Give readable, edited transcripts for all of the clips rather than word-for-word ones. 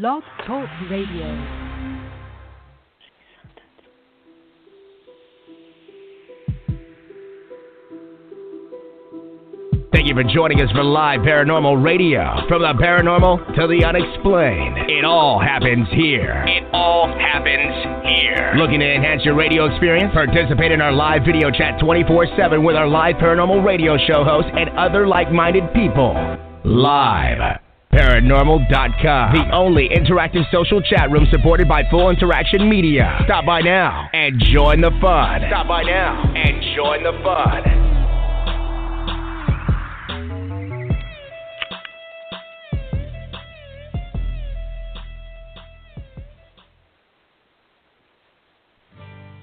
Blog Talk Radio. Thank you for joining us for Live Paranormal Radio. From the paranormal to the unexplained, it all happens here. It all happens here. Looking to enhance your radio experience? Participate in our live video chat 24/7 with our live paranormal radio show hosts and other like-minded people. Live Paranormal.com, the only interactive social chat room supported by Full Interaction Media. Stop by now and join the fun. Stop by now and join the fun.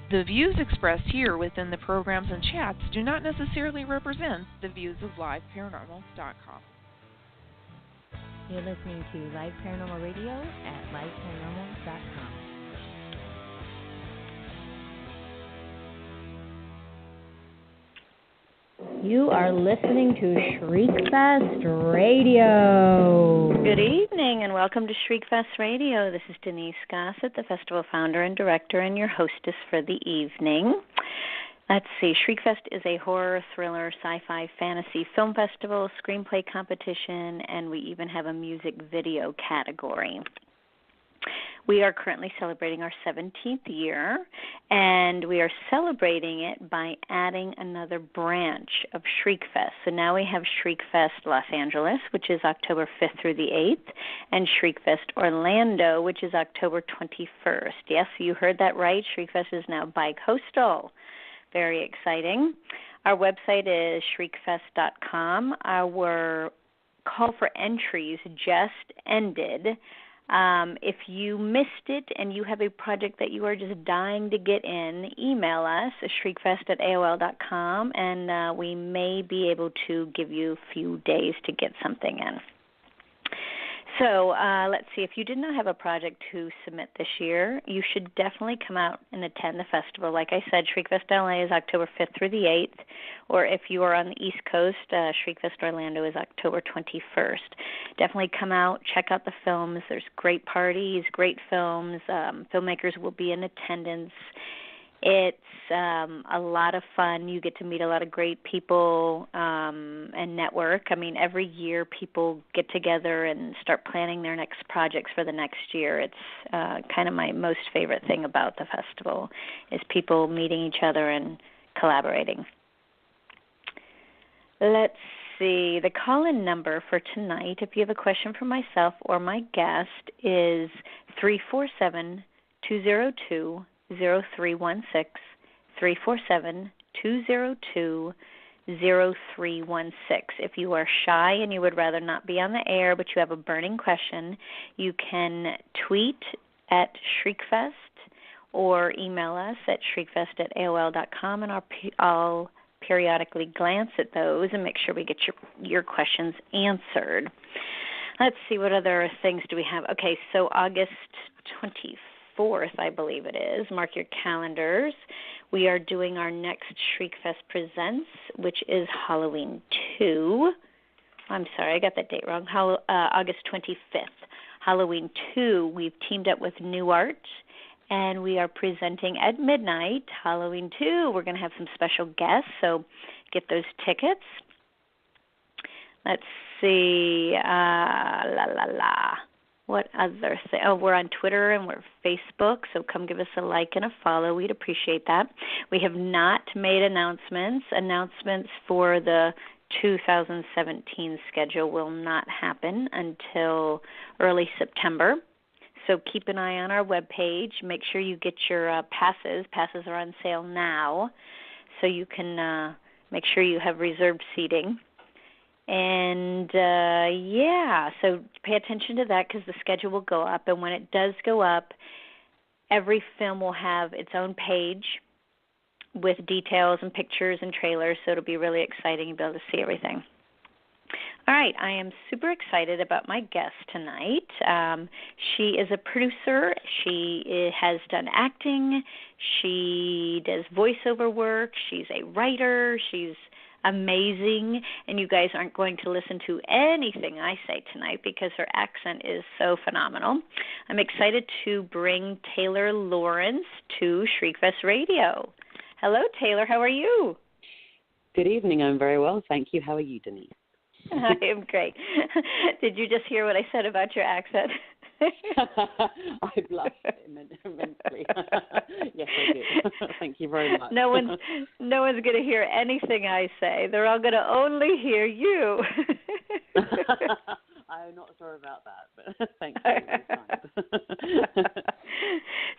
The views expressed here within the programs and chats do not necessarily represent the views of LiveParanormal.com. You're listening to Live Paranormal Radio at LiveParanormal.com. You are listening to Shriekfest Radio. Good evening and welcome to Shriekfest Radio. This is Denise Gossett, the festival founder and director and your hostess for the evening. Let's see, Shriekfest is a horror, thriller, sci-fi, fantasy film festival, screenplay competition, and we even have a music video category. We are currently celebrating our 17th year, and we are celebrating it by adding another branch of Shriekfest. So now we have Shriekfest Los Angeles, which is October 5th through the 8th, and Shriekfest Orlando, which is October 21st. Yes, you heard that right. Shriekfest is now bi-coastal. Very exciting. Our website is shriekfest.com. Our call for entries just ended. If you missed it and you have a project that you are just dying to get in, email us at shriekfest@aol.com, and we may be able to give you a few days to get something in. So let's see, if you did not have a project to submit this year, you should definitely come out and attend the festival. Like I said, Shriekfest LA is October 5th through the 8th, or if you are on the East Coast, Shriekfest Orlando is October 21st. Definitely come out, check out the films. There's great parties, great films. Filmmakers will be in attendance. It's a lot of fun. You get to meet a lot of great people and network. I mean, every year people get together and start planning their next projects for the next year. It's kind of my most favorite thing about the festival is people meeting each other and collaborating. Let's see. The call-in number for tonight, if you have a question for myself or my guest, is 347-202-0316, 347-202-0316. If you are shy and you would rather not be on the air but you have a burning question, you can tweet at Shriekfest or email us at shriekfest@aol.com, and I'll periodically glance at those and make sure we get your questions answered. Let's see, what other things do we have? Okay, so August 24th, I believe it is. Mark your calendars. We are doing our next Shriekfest Presents, which is Halloween 2. I'm sorry, I got that date wrong. August 25th. Halloween 2, we've teamed up with New Art, and we are presenting at midnight, Halloween 2. We're going to have some special guests, so get those tickets. Let's see. What other thing? Oh, we're on Twitter and we're Facebook, so come give us a like and a follow. We'd appreciate that. We have not made announcements. Announcements for the 2017 schedule will not happen until early September. So keep an eye on our webpage. Make sure you get your passes. Passes are on sale now, so you can make sure you have reserved seating. And, so pay attention to that because the schedule will go up. And when it does go up, every film will have its own page with details and pictures and trailers, so it'll be really exciting. You'll be able to see everything. All right, I am super excited about my guest tonight. She is a producer. She has done acting. She does voiceover work. She's a writer. She's amazing, and you guys aren't going to listen to anything I say tonight because her accent is so phenomenal. I'm excited to bring Taylor Lawrence to Shriekfest Radio. Hello, Taylor. How are you? Good evening. I'm very well, thank you. How are you, Denise? I am great. Did you just hear what I said about your accent? I blushed immensely. Yes, I did. Thank you very much. No one's going to hear anything I say. They're all going to only hear you. I'm not sure about that, but thank you.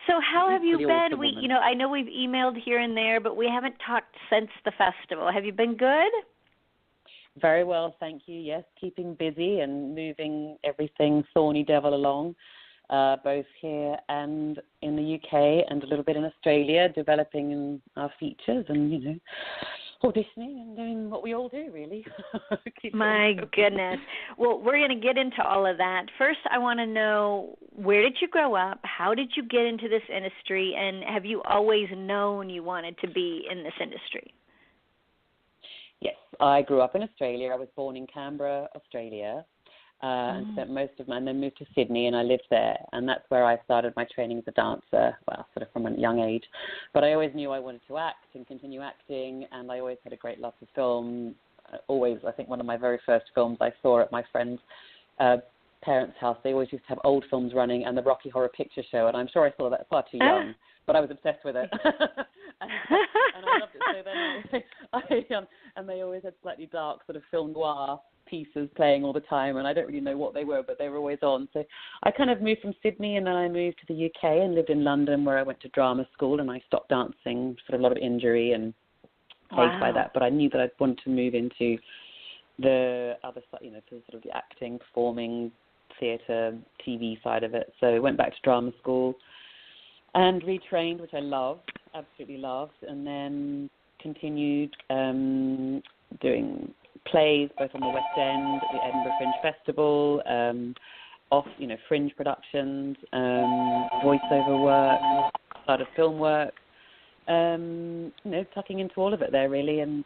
So how have you been? Awesome I know we've emailed here and there, but we haven't talked since the festival. Have you been good? Very well, thank you. Yes, keeping busy and moving everything Thorny Devil along, both here and in the UK and a little bit in Australia, developing our features and, auditioning and doing what we all do, really. My goodness. Well, we're going to get into all of that. First, I want to know, where did you grow up? How did you get into this industry? And have you always known you wanted to be in this industry? Yes, I grew up in Australia. I was born in Canberra, Australia, and spent most of and then moved to Sydney, and I lived there. And that's where I started my training as a dancer, well, sort of from a young age. But I always knew I wanted to act and continue acting, and I always had a great love for film. Always, I think one of my very first films I saw at my friend's parents' house, they always used to have old films running and the Rocky Horror Picture Show, and I'm sure I saw that far too young. But I was obsessed with it, and I loved it. So then, and they always had slightly dark sort of film noir pieces playing all the time, and I don't really know what they were, but they were always on. So I kind of moved from Sydney, and then I moved to the UK and lived in London, where I went to drama school, and I stopped dancing, sort of a lot of injury and plagued by that. But I knew that I wanted to move into the other side, to sort of the acting, performing, theatre, TV side of it. So I went back to drama school and retrained, which I loved, absolutely loved, and then continued doing plays both on the West End, the Edinburgh Fringe Festival, fringe productions, voiceover work, started film work, tucking into all of it there really, and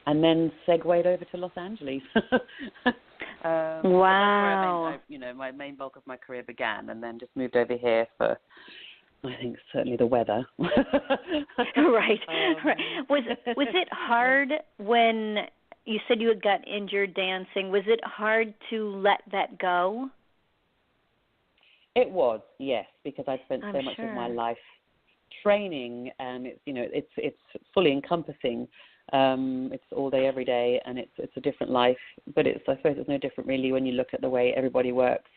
then segued over to Los Angeles. Wow. That's where my main bulk of my career began, and then just moved over here for, I think, certainly the weather. Right. Was it hard when you said you had got injured dancing? Was it hard to let that go? It was, yes, because I spent so much sure. of my life training, and it's fully encompassing. It's all day, every day, and it's a different life. But I suppose it's no different really when you look at the way everybody works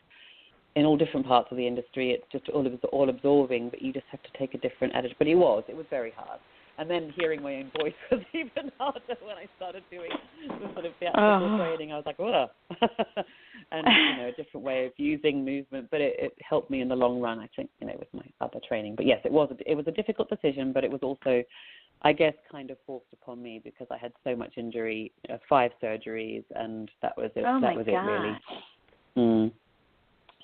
in all different parts of the industry. It's just all absorbing, but you just have to take a different attitude. But it was very hard. And then hearing my own voice was even harder when I started doing the sort of theatrical training. I was like, whoa. And, a different way of using movement. But it helped me in the long run, I think, with my other training. But yes, it was a difficult decision, but it was also, I guess, kind of forced upon me because I had so much injury, 5 surgeries, and that was it. That was it, really.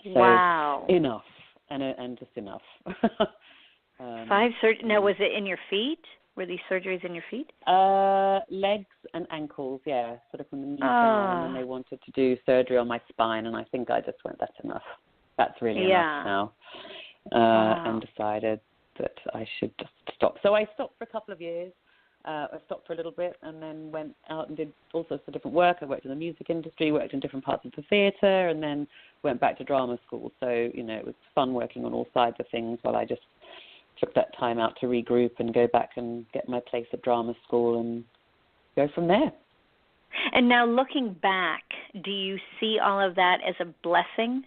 So wow. Enough, and just enough. 5 surgeries. Now, was it in your feet? Were these surgeries in your feet? Legs and ankles, yeah, sort of from the knee down, and then they wanted to do surgery on my spine, and I think I just went, that's enough. That's really enough now, and decided that I should just stop. So I stopped for a couple of years. I stopped for a little bit and then went out and did all sorts of different work. I worked in the music industry, worked in different parts of the theatre, and then went back to drama school. So, it was fun working on all sides of things while I just took that time out to regroup and go back and get my place at drama school and go from there. And now looking back, do you see all of that as a blessing?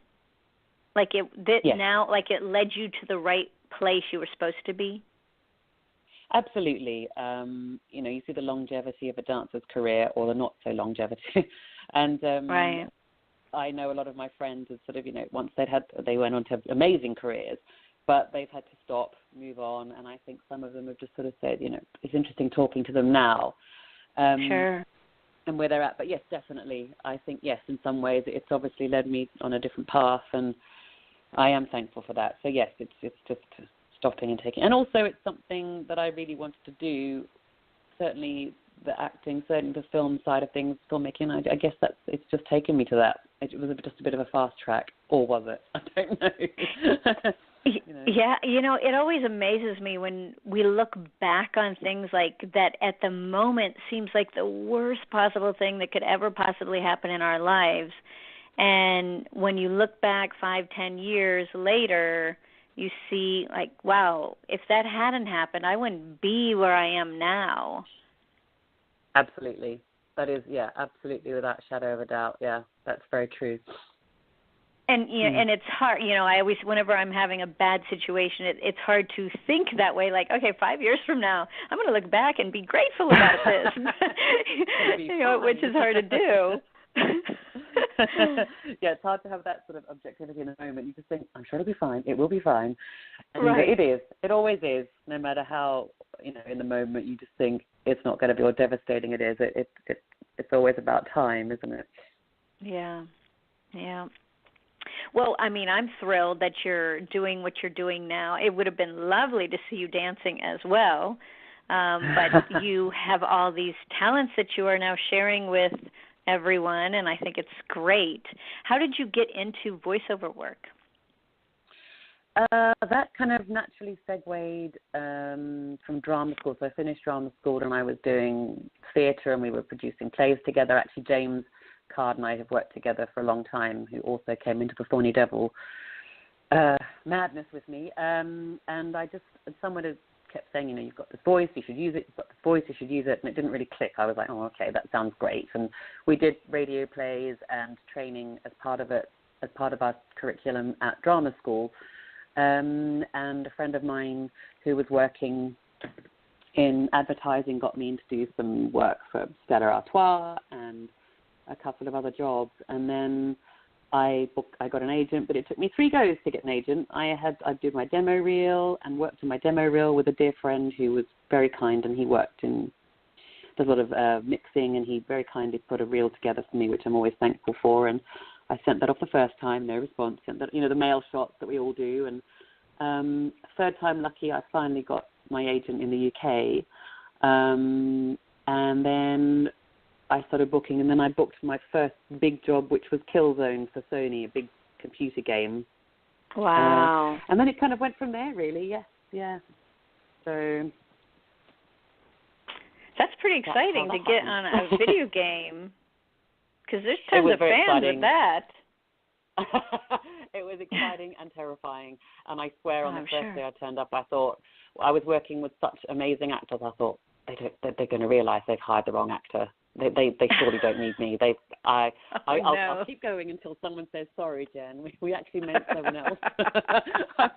Like it led you to the right place you were supposed to be? Absolutely. You see the longevity of a dancer's career or the not so longevity. And right. I know a lot of my friends have sort of, once they went on to have amazing careers, but they've had to stop, move on, and I think some of them have just sort of said, it's interesting talking to them now. Sure. And where they're at. But yes, definitely. I think, yes, in some ways it's obviously led me on a different path, and I am thankful for that. So yes, it's just stopping and taking. And also it's something that I really wanted to do, certainly the acting, certainly the film side of things, filmmaking. I guess it's just taken me to that. It was just a bit of a fast track, or was it? I don't know. Yeah, it always amazes me when we look back on things like that at the moment seems like the worst possible thing that could ever possibly happen in our lives. And when you look back 5-10 years later, you see, like, wow, if that hadn't happened, I wouldn't be where I am now. Absolutely. That is, absolutely, without a shadow of a doubt. Yeah, that's very true. And and it's hard, I always, whenever I'm having a bad situation, it's hard to think that way, like, okay, 5 years from now, I'm going to look back and be grateful about this, which is hard to do. Yeah, it's hard to have that sort of objectivity in the moment. You just think, I'm sure it'll be fine. It will be fine. And right. It is. It always is. No matter how, in the moment you just think it's not going to be, or devastating it is. It's always about time, isn't it? Yeah. Yeah. Well, I mean, I'm thrilled that you're doing what you're doing now. It would have been lovely to see you dancing as well, but you have all these talents that you are now sharing with everyone, and I think it's great. How did you get into voiceover work? That kind of naturally segued from drama school. So I finished drama school and I was doing theatre and we were producing plays together. Actually, James Card and I have worked together for a long time, who also came into the Thorny Devil madness with me. And someone had kept saying, you've got this voice, you should use it, you've got this voice, you should use it, and it didn't really click. I was like, oh, okay, that sounds great. And we did radio plays and training as part of our curriculum at drama school. And a friend of mine who was working in advertising got me in to do some work for Stella Artois and a couple of other jobs. And then I got an agent, but it took me 3 goes to get an agent. I did my demo reel and worked on my demo reel with a dear friend who was very kind, and he worked in a lot of mixing, and he very kindly put a reel together for me, which I'm always thankful for. And I sent that off the first time, no response. Sent that, the mail shots that we all do. And third time lucky, I finally got my agent in the UK. And then I started booking, and then I booked my first big job, which was Killzone for Sony, a big computer game. Wow. And then it kind of went from there, really. Yes, yeah. So that's pretty exciting to get on a video game, because there's tons of fans of that. It was exciting and terrifying. And I swear on the first day I turned up, I thought, I was working with such amazing actors. I thought, they're going to realize they've hired the wrong actor. They surely don't need me. I'll keep going until someone says, sorry, Jen, we actually meant someone else. I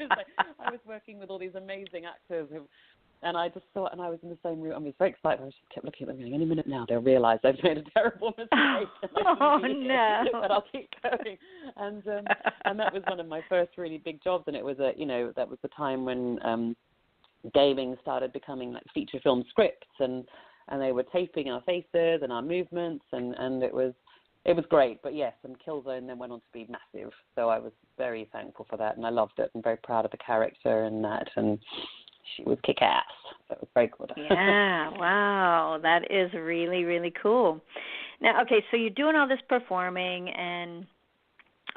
was working with all these amazing actors and I just thought, and I was in the same room, I was very excited. I just kept looking at them going, any minute now they'll realize they've made a terrible mistake. Oh, no. But I'll keep going. And that was one of my first really big jobs, and it was that was the time when gaming started becoming like feature film scripts, and they were taping our faces and our movements, and it was great. But yes, and Killzone then went on to be massive, so I was very thankful for that, and I loved it, and very proud of the character and that, and she was kick-ass, so it was very good. Yeah, wow, that is really, really cool. Now, okay, so you're doing all this performing and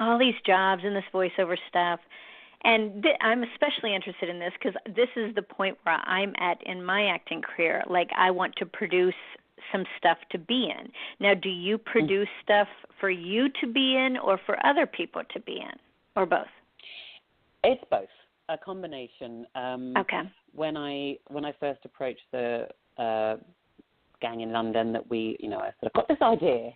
all these jobs and this voiceover stuff. And I'm especially interested in this because this is the point where I'm at in my acting career. Like, I want to produce some stuff to be in. Now, do you produce stuff for you to be in or for other people to be in, or both? It's both, a combination. Okay. When I first approached the gang in London, that I sort of got this idea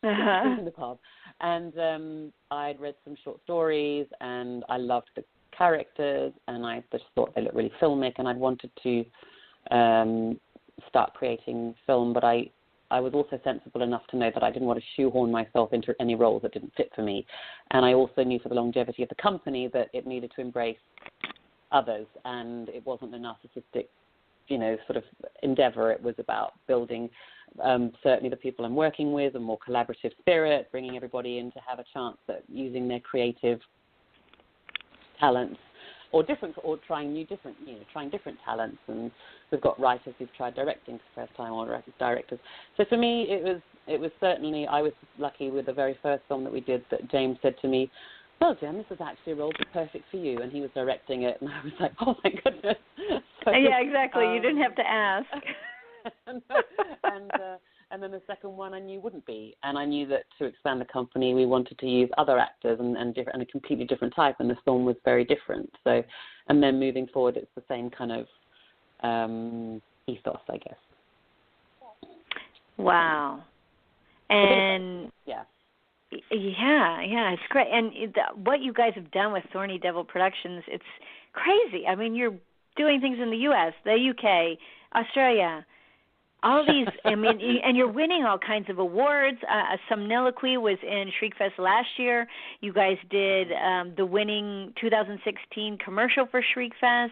in the pub. And I'd read some short stories, and I loved the characters, and I just thought they looked really filmic, and I'd wanted to start creating film, but I was also sensible enough to know that I didn't want to shoehorn myself into any roles that didn't fit for me. And I also knew for the longevity of the company that it needed to embrace others, and it wasn't a narcissistic sort of endeavor. It was about building certainly the people I'm working with, a more collaborative spirit, bringing everybody in to have a chance at using their creative talents or trying different talents. And we've got writers who've tried directing for the first time, or directors. So for me, it was certainly, I was lucky with the very first film that we did that James said to me, well, Jen, this is actually a role that's perfect for you. And he was directing it, and I was like, oh, my goodness. So, yeah, exactly. You didn't have to ask. And then the second one I knew wouldn't be. And I knew that to expand the company, we wanted to use other actors and a completely different type, and the film was very different. So, and then moving forward, it's the same kind of ethos, I guess. Wow. And yeah, it's great. And what you guys have done with Thorny Devil Productions, it's crazy. I mean, you're doing things in the U.S., the U.K., Australia, all these. I mean, and you're winning all kinds of awards. Somniloquy was in Shriekfest last year. You guys did the winning 2016 commercial for Shriekfest.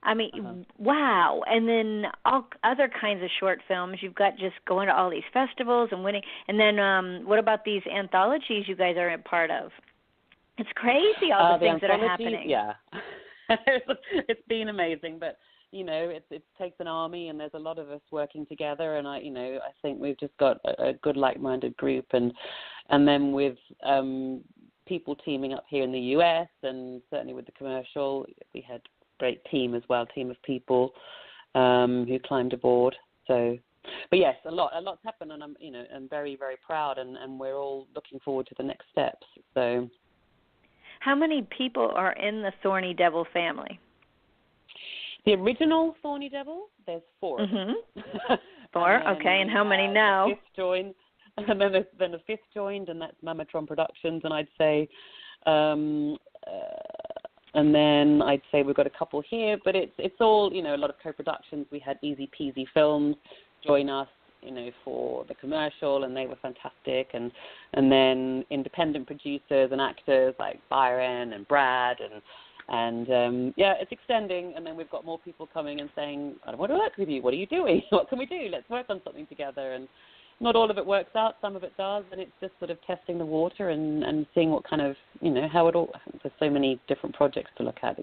I mean, wow. And then all other kinds of short films. You've got just going to all these festivals and winning. And then what about these anthologies you guys are a part of? It's crazy, all the things that are happening. Yeah. It's been amazing. But, you know, it takes an army, and there's a lot of us working together. And, I think we've just got a good like-minded group. And then with people teaming up here in the U.S. and certainly with the commercial, we had great team as well, team of people who climbed aboard. So, but yes, a lot's happened, and I'm very, very proud, and we're all looking forward to the next steps. So, how many people are in the Thorny Devil family? The original Thorny Devil, there's 4. Mm-hmm. 4, okay, and how many now? The 5th joined, and then the 5th joined, and that's Mamatron Productions, and I'd say. And then I'd say we've got a couple here, but it's all, a lot of co-productions. We had Easy Peasy Films join us, for the commercial, and they were fantastic. And then independent producers and actors like Byron and Brad, and it's extending. And then we've got more people coming and saying, I want to work with you. What are you doing? What can we do? Let's work on something together. And not all of it works out, some of it does, and it's just sort of testing the water and seeing what kind of, how it all, there's so many different projects to look at.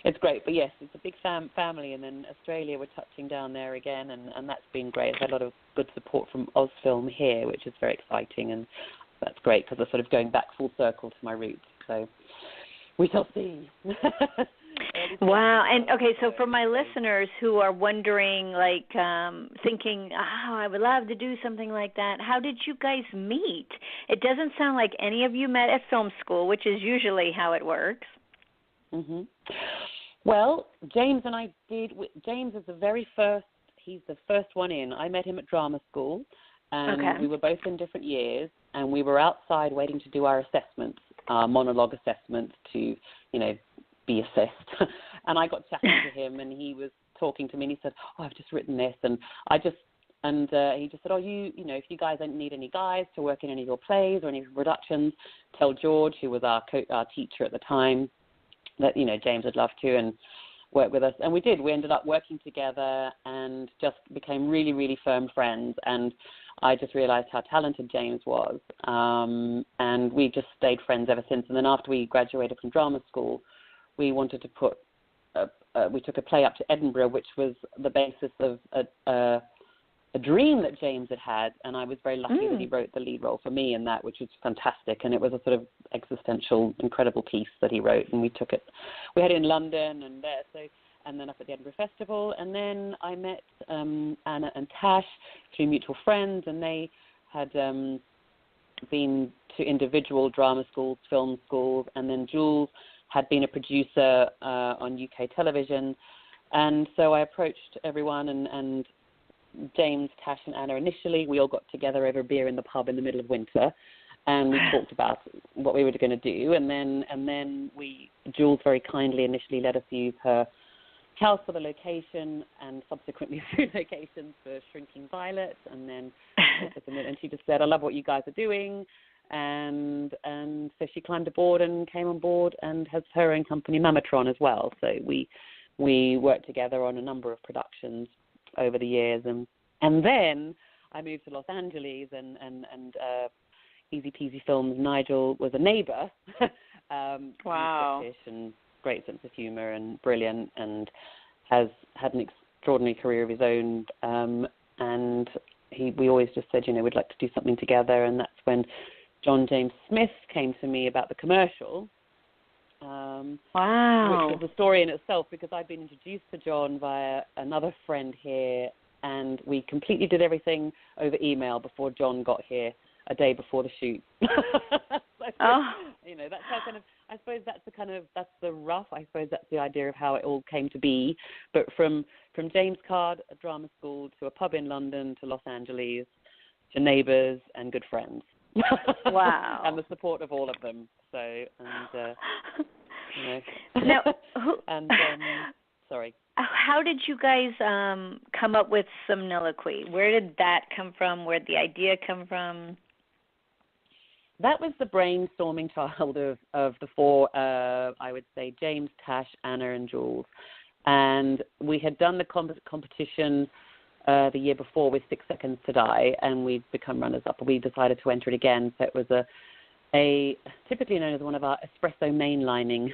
It's great, but yes, it's a big family, and then Australia, we're touching down there again, and that's been great. I've had a lot of good support from Ozfilm here, which is very exciting, and that's great because I'm sort of going back full circle to my roots, so we shall see. Wow. And okay, so for my listeners who are wondering, like, thinking, I would love to do something like that, how did you guys meet? It doesn't sound like any of you met at film school, which is usually how it works. Mm-hmm. Well, James and I did. James is he's the first one in. I met him at drama school, and we were both in different years, and we were outside waiting to do our assessments, our monologue assessments to, be assessed. And I got chatting to him, and he was talking to me, and he said, I've just written this, and he just said, if you guys don't need any guys to work in any of your plays or any of your productions, tell George, who was our teacher at the time, that, James would love to and work with us. And we did. We ended up working together and just became really, really firm friends. And I just realized how talented James was. And we just stayed friends ever since. And then after we graduated from drama school, we wanted to we took a play up to Edinburgh, which was the basis of a dream that James had, and I was very lucky that he wrote the lead role for me in that, which was fantastic. And it was a sort of existential, incredible piece that he wrote, and we took it. We had it in London and there, and then up at the Edinburgh Festival. And then I met Anna and Tash through mutual friends, and they had been to individual drama schools, film schools, and then Jules had been a producer on UK television. And so I approached everyone, and James, Tash, and Anna initially, we all got together over a beer in the pub in the middle of winter, and we talked about what we were going to do. And then Jules very kindly initially let us use her house for the location, and subsequently through locations for Shrinking Violet. And then and she just said, I love what you guys are doing. And so she climbed aboard and came on board and has her own company, Mamatron, as well. So we worked together on a number of productions over the years. And then I moved to Los Angeles, and Easy Peasy Films, Nigel was a neighbor. Wow. British, and great sense of humor and brilliant, and has had an extraordinary career of his own. And we always just said, we'd like to do something together. And that's when John James Smith came to me about the commercial. Wow. Which was a story in itself, because I'd been introduced to John via another friend here, and we completely did everything over email before John got here a day before the shoot. That's how I suppose that's the idea of how it all came to be. But from James Card, a drama school, to a pub in London, to Los Angeles, to neighbours and good friends. Wow. And the support of all of them. Sorry. How did you guys come up with Somniloquy? Where did that come from? Where did the idea come from? That was the brainstorming child of the four, I would say, James, Tash, Anna, and Jules. And we had done the competition the year before with 6 Seconds to Die, and we'd become runners-up. We decided to enter it again, so it was a typically known as one of our espresso mainlining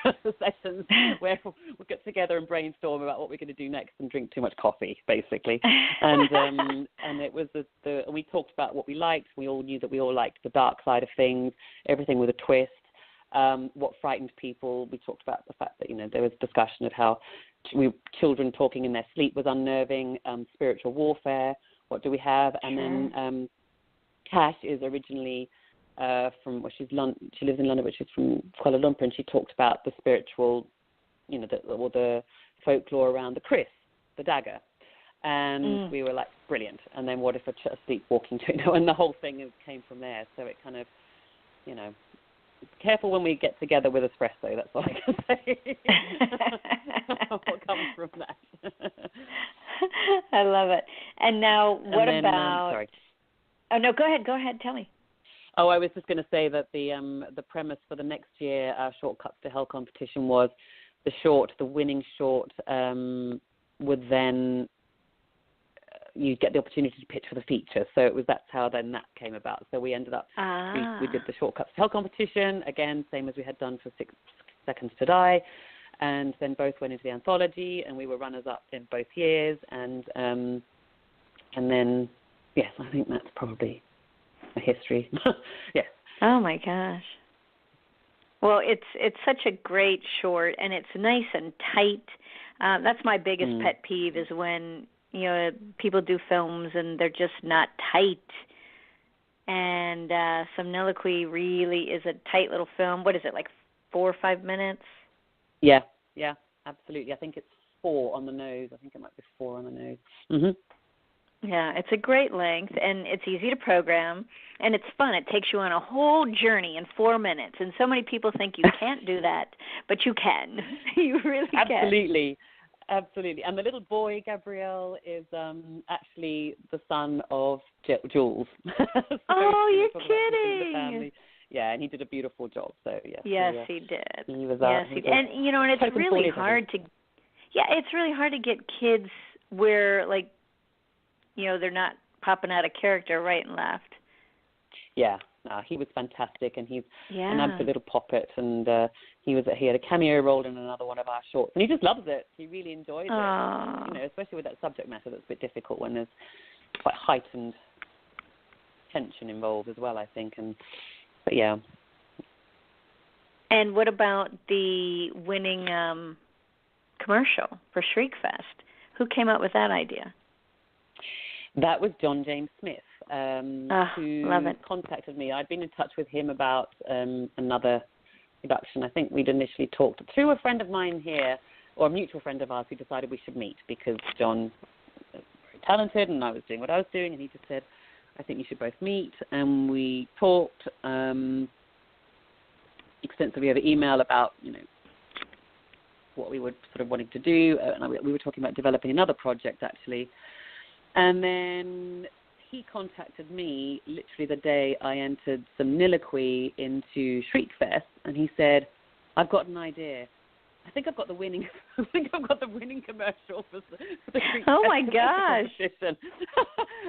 sessions, where we'll get together and brainstorm about what we're going to do next and drink too much coffee, basically. And it was we talked about what we liked. We all knew that we all liked the dark side of things, everything with a twist. What frightened people. We talked about the fact that there was discussion of how children talking in their sleep was unnerving. Spiritual warfare. What do we have? And then Tash is originally she lives in London, but she's from Kuala Lumpur, and she talked about the spiritual, the folklore around the kris, the dagger. And we were like, brilliant. And then what if a sleepwalking, and the whole thing came from there. So it kind of, careful when we get together with espresso, that's all I can say. What comes from that. I love it. And now what about... sorry. Oh, no, go ahead, tell me. Oh, I was just going to say that the premise for the next year, our Shortcuts to Hell competition, was the winning short would then, you get the opportunity to pitch for the feature. So that's how then that came about. So we ended up, we did the Shortcuts to Hell competition, again, same as we had done for 6 Seconds to Die, and then both went into the anthology, and we were runners-up in both years, and then, yes, I think that's probably a history. Yes. Oh my gosh. Well, it's such a great short, and it's nice and tight. That's my biggest pet peeve, is when people do films and they're just not tight. And Somniloquy really is a tight little film. What is it, like 4 or 5 minutes? Yeah, absolutely. I think it's 4 on the nose. I think it might be 4 on the nose. Mm-hmm. Yeah, it's a great length, and it's easy to program, and it's fun. It takes you on a whole journey in 4 minutes, and so many people think you can't do that, but you can. You really can. Absolutely. And the little boy, Gabriel, is actually the son of Jules. You're kidding. The family. Yeah, and he did a beautiful job. So yes, he did. He was, and it's really hard to. Yeah, it's really hard to get kids where they're not popping out of character right and left. Yeah, he was fantastic, and he's an absolute little poppet, and he had a cameo role in another one of our shorts, and he just loves it. He really enjoyed it, especially with that subject matter that's a bit difficult when there's quite heightened tension involved as well, I think. But yeah. And what about the winning commercial for Shriekfest? Who came up with that idea? That was John James Smith, who contacted me. I'd been in touch with him about another production. I think we'd initially talked through a friend of mine here, or a mutual friend of ours, who decided we should meet because John was very talented and I was doing what I was doing, and he just said, I think you should both meet. And we talked extensively over email about, what we were sort of wanting to do. And we were talking about developing another project, actually. And then he contacted me literally the day I entered Somniloquy into Shriekfest, and he said, I've got an idea. I think I've got the winning commercial for the Shriekfest. Oh my gosh. And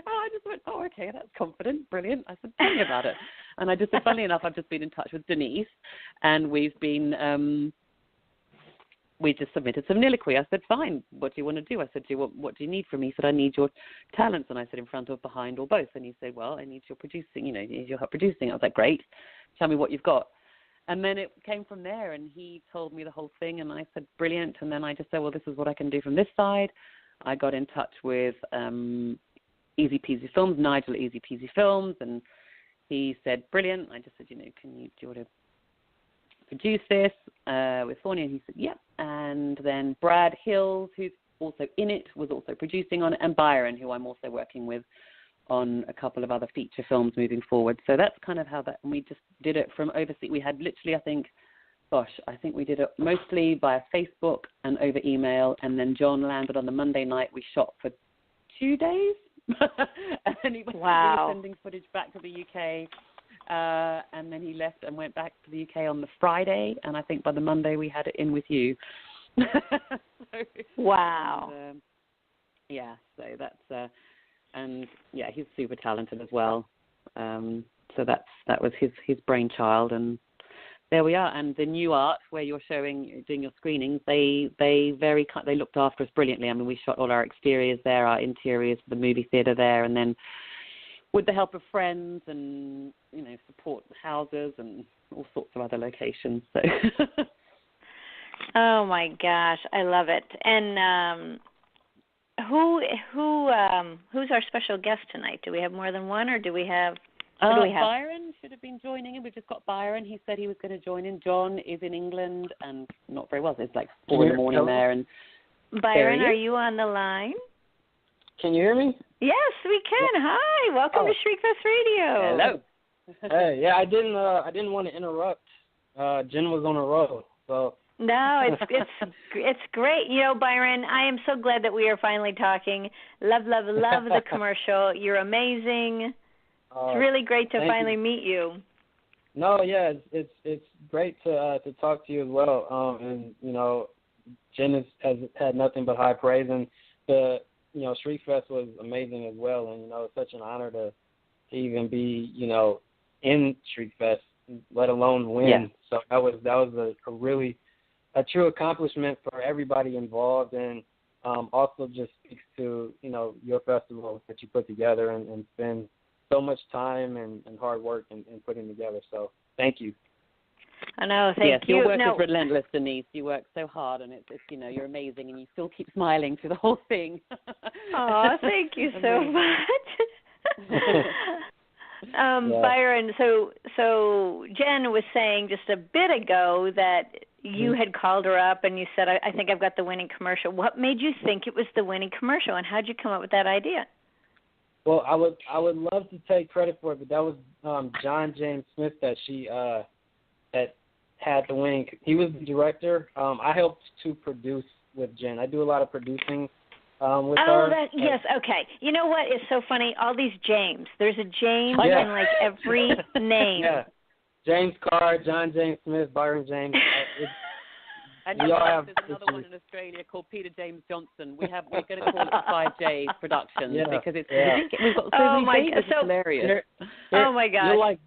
I just went, okay, that's confident, brilliant. I said, tell me about it. And I just said, funny enough, I've just been in touch with Denise, and we've been we just submitted some Niliquy. I said, fine, what do you want to do? I said, what do you need from me? He said, I need your talents. And I said, in front or behind or both. And he said, well, I need your producing, you know, need your help producing. I was like, great, tell me what you've got. And then it came from there, and he told me the whole thing, and I said, brilliant. And then I just said, well, this is what I can do from this side. I got in touch with Easy Peasy Films, Nigel at Easy Peasy Films, and he said, brilliant. I just said, you know, do you want to produce this with Thorny? And he said, yep. And then Brad Hills, who's also in it, was also producing on it, and Byron, who I'm also working with on a couple of other feature films moving forward. So that's kind of how that, and we just did it from overseas. We had literally, I think we did it mostly via Facebook and over email, and then John landed on the Monday night. We shot for 2 days, and then he was sending footage back to the UK, and then he left and went back to the UK on the Friday, and I think by the Monday we had it in with you. Wow. And, so that's, and yeah, he's super talented as well. So that was his brainchild, and there we are. And the new art where you're doing your screenings, they looked after us brilliantly. I mean, we shot all our exteriors there, our interiors for the movie theater there, and then with the help of friends and, you know, support houses and all sorts of other locations. So. Oh my gosh, I love it. And who's our special guest tonight? Do we have more than one, or do we have? Byron should have been joining in. We've just got Byron. He said he was going to join in. John is in England and not very well. It's like 4 a.m. there. And Byron, are you on the line? Can you hear me? Yes, we can. Hi, welcome to Shriekfest Radio. Hello. Hey, yeah, I didn't want to interrupt. Jen was on a roll, so. No, it's great. You know, Byron, I am so glad that we are finally talking. Love the commercial. You're amazing. It's really great to finally meet you. No, yeah, it's great to talk to you as well. And you know, Jen has had nothing but high praise, and Shriekfest was amazing as well. And you know, it's such an honor to even be in Shriekfest, let alone win. Yeah. So that was a really a true accomplishment for everybody involved, and also just speaks to your festival that you put together and spend so much time and hard work in putting together. So thank you. I know, thank you. Your work is relentless, Denise. You work so hard, and it's you're amazing, and you still keep smiling through the whole thing. Oh, thank you so much. Byron, so Jen was saying just a bit ago that you had called her up and you said, I think I've got the winning commercial. What made you think it was the winning commercial, and how did you come up with that idea? Well, I would love to take credit for it, but that was John James Smith that that had the winning. He was the director. I helped to produce with Jen. I do a lot of producing with her. Yes, okay. You know what? It's so funny. All these James. There's a James in like every name. Yeah. James Carr, John James Smith, Byron James. And there's another one in Australia called Peter James Johnson. We're going to call it 5J Productions because it's we've got so many James. It's hilarious. Oh my gosh.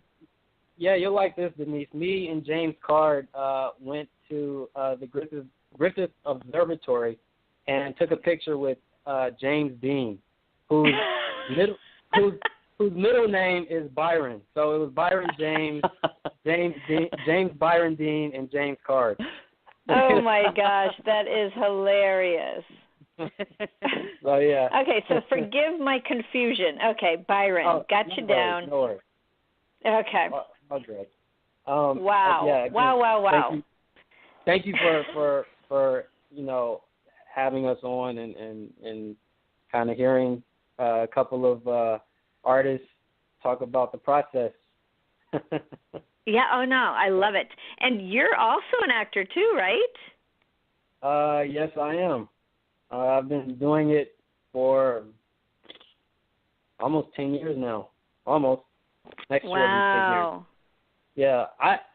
You'll like this, Denise. Me and James Card went to the Griffith Observatory and took a picture with James Dean, whose middle name is Byron. So it was Byron James, James Byron Dean, and James Card. Oh my gosh, that is hilarious. Oh yeah. Okay, so forgive my confusion. Okay, Byron, got you down. No worries. Okay. Oh, good. Wow. Yeah, Wow. Thank you for having us on and kind of hearing a couple of artists talk about the process. Yeah, oh no, I love it. And you're also an actor too, right? Yes, I am. I've been doing it for almost 10 years now. Almost. Next year will be 10 years. Yeah,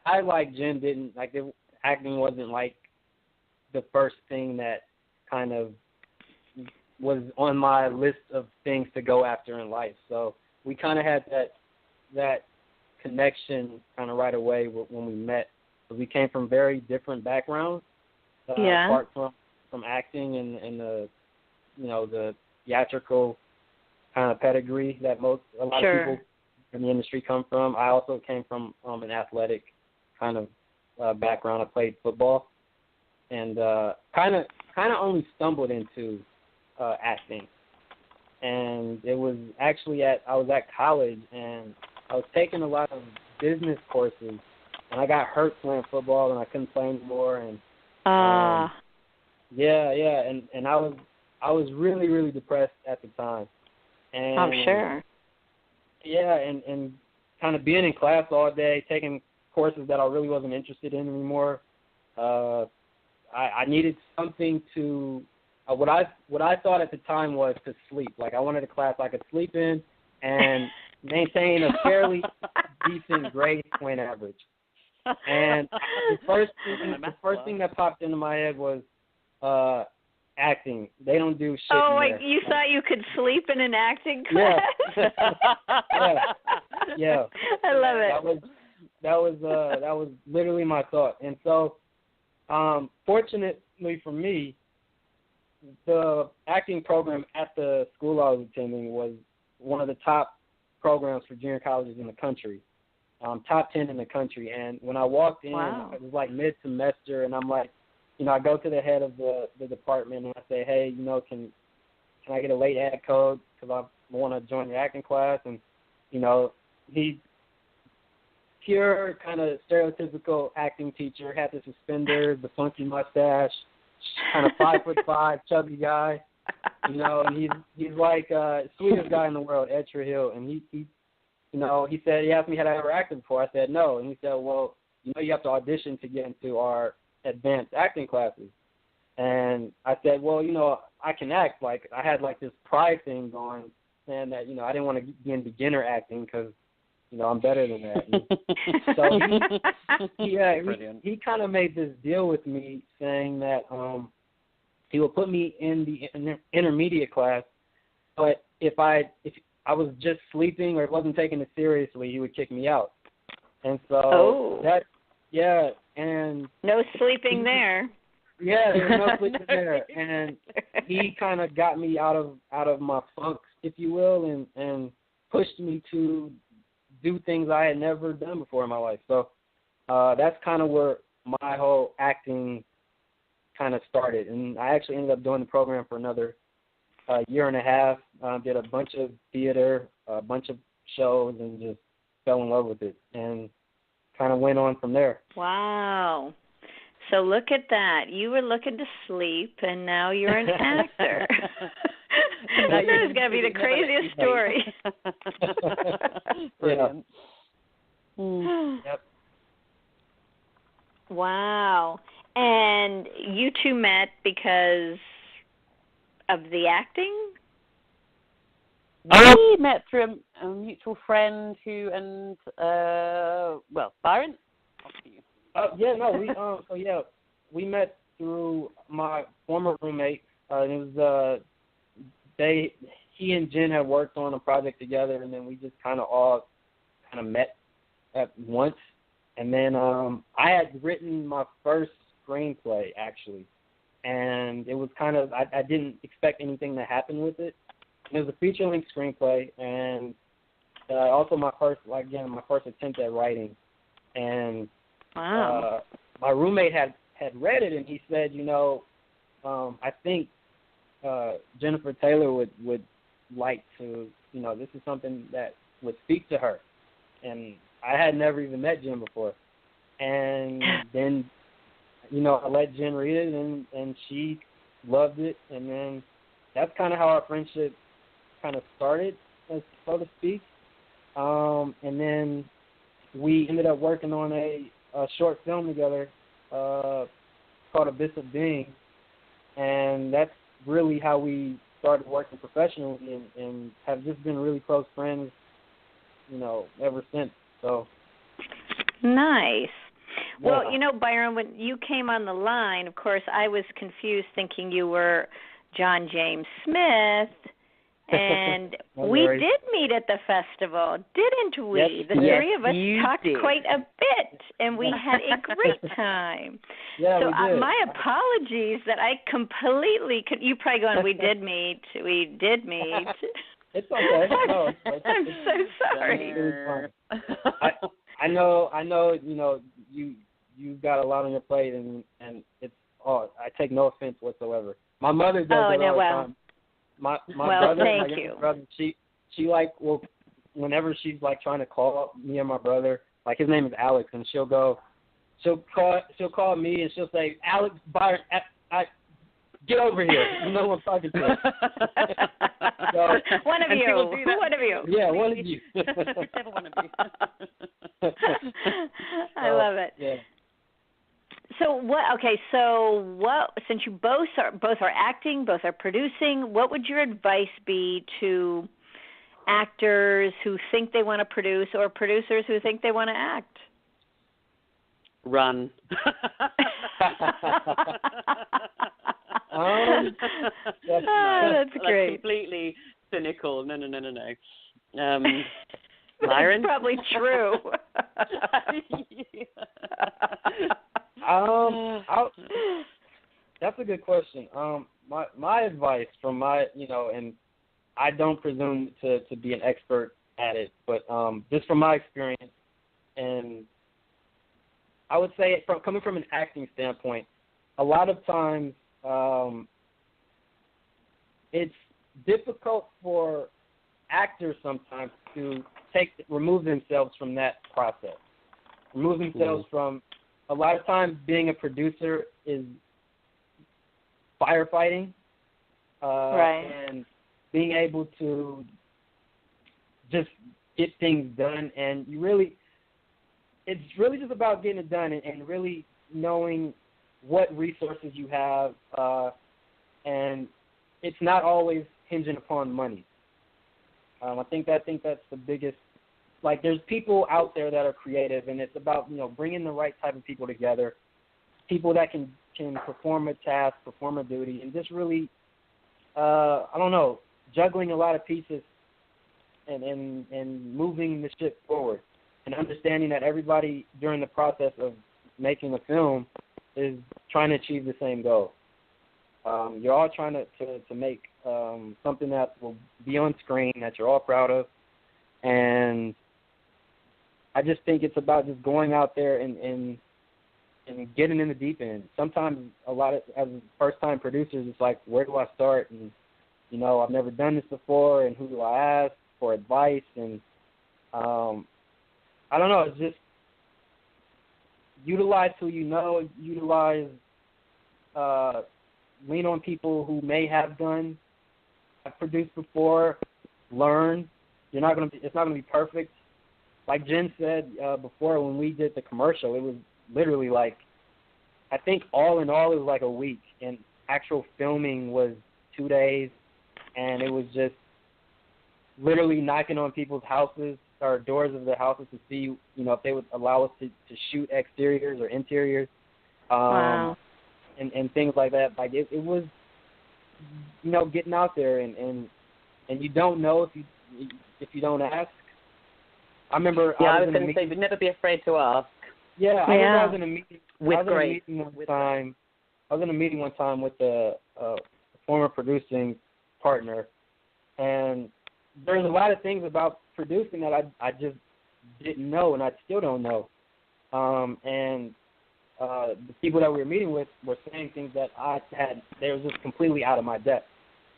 I like Jen didn't, like acting wasn't like the first thing that kind of was on my list of things to go after in life. So we kind of had that connection kind of right away when we met. We came from very different backgrounds, apart from acting and the the theatrical kind of pedigree that a lot of people in the industry come from. I also came from an athletic kind of background. I played football and kind of only stumbled into acting. And it was actually I was at college and I was taking a lot of business courses, and I got hurt playing football and I couldn't play anymore. And and I was really, really depressed at the time. And I'm sure. Yeah, and kind of being in class all day, taking courses that I really wasn't interested in anymore. I needed something to what I thought at the time was to sleep. Like I wanted a class I could sleep in and maintain a fairly decent grade point average. And the first thing that popped into my head was acting. They don't do shit. Oh, like you thought you could sleep in an acting class? Yeah. I love it. That was literally my thought. And so, fortunately for me, the acting program at the school I was attending was one of the top programs for junior colleges in the country, top 10 in the country. And when I walked in, it was like mid-semester, and I'm like, I go to the head of the department and I say, hey, can I get a late ad code because I want to join the acting class? And, he pure kind of stereotypical acting teacher, had the suspenders, the funky mustache, kind of 5'5", chubby guy, and he's like sweetest guy in the world, Ed Hill, and he said, he asked me had I ever acted before. I said no, and he said, well, you have to audition to get into our advanced acting classes. And I said, well, I can act. Like I had like this pride thing going, saying that I didn't want to be in beginner acting because I'm better than that. And so he kind of made this deal with me, saying that he would put me in the intermediate class, but if I was just sleeping or wasn't taking it seriously, he would kick me out. And so and no sleeping there. Yeah, there's no sleeping there. And he kind of got me out of my funk, if you will, and pushed me to do things I had never done before in my life. So that's kind of where my whole acting kind of started. And I actually ended up doing the program for another year and a half. Did a bunch of theater, a bunch of shows, and just fell in love with it. And kind of went on from there. Wow. So look at that. You were looking to sleep, and now you're an actor. This is going to be the craziest story. Brilliant. Yep. Wow. And you two met because of the acting? We met through a mutual friend Byron? We met through my former roommate. It was he and Jen had worked on a project together, and then we just kind of met at once. And then I had written my first screenplay actually, and it was kind of I didn't expect anything to happen with it. It was a feature-length screenplay, and also my first attempt at writing. And my roommate had read it, and he said, I think Jennifer Taylor would like to, this is something that would speak to her. And I had never even met Jen before. And then, I let Jen read it, and she loved it. And then that's kind of how our friendship kind of started, so to speak. And then we ended up working on a short film together called Abyss of Being, and that's really how we started working professionally and have just been really close friends, ever since. So nice. Yeah. Well, Byron, when you came on the line, of course, I was confused thinking you were John James Smith, And No we worries. did meet at the festival, didn't we? Yes, The yes, three of us you talked did. quite a bit, and we had a great time. Yeah, so we did. my apologies that I completely could. You probably going, we did meet. We did meet. It's okay. No, I'm so sorry. It was fun. I know. You got a lot on your plate, and it's. Oh, I take no offense whatsoever. My mother does that all the time. My brother, thank my you. younger brother, she whenever she's like trying to call me and my brother, like his name is Alex, and she'll call me and she'll say, Alex Byron, get over here. You know who I'm talking to. So, one of you. One of you. Yeah, one of you. Whichever one of you. I love it. Yeah. So what? Okay, so what? Since you both are acting, both are producing, what would your advice be to actors who think they want to produce or producers who think they want to act? Run. That's great. Like completely cynical. No. Byron? That's probably true. That's a good question. My advice from my, and I don't presume to be an expert at it, but just from my experience, and I would say coming from an acting standpoint, a lot of times it's difficult for actors sometimes to remove themselves from that process, remove themselves from. A lot of times being a producer is firefighting, right, and being able to just get things done, and it's really just about getting it done and really knowing what resources you have, and it's not always hinging upon money. I think that's the biggest. Like, there's people out there that are creative, and it's about, bringing the right type of people together, people that can perform a task, perform a duty, and just really, juggling a lot of pieces and moving the ship forward, and understanding that everybody during the process of making a film is trying to achieve the same goal. You're all trying to make something that will be on screen that you're all proud of, and I just think it's about just going out there and getting in the deep end. Sometimes as first-time producers, it's like, where do I start? And, I've never done this before, and who do I ask for advice? And I don't know. It's just utilize who you know. Utilize, lean on people who may have done, have produced before. Learn. It's not going to be perfect. Like Jen said before, when we did the commercial, it was literally like, I think all in all, it was like a week, and actual filming was 2 days, and it was just literally knocking on people's houses or doors of their houses to see, if they would allow us to shoot exteriors or interiors, wow, and things like that. Like it was, getting out there, and you don't know if you don't ask. I remember. Yeah, I was going to say, but never be afraid to ask. Yeah, I remember I was in a meeting. With grace. I was in a meeting one time with a former producing partner, and there's a lot of things about producing that I just didn't know, and I still don't know. And the people that we were meeting with were saying things that they were just completely out of my depth.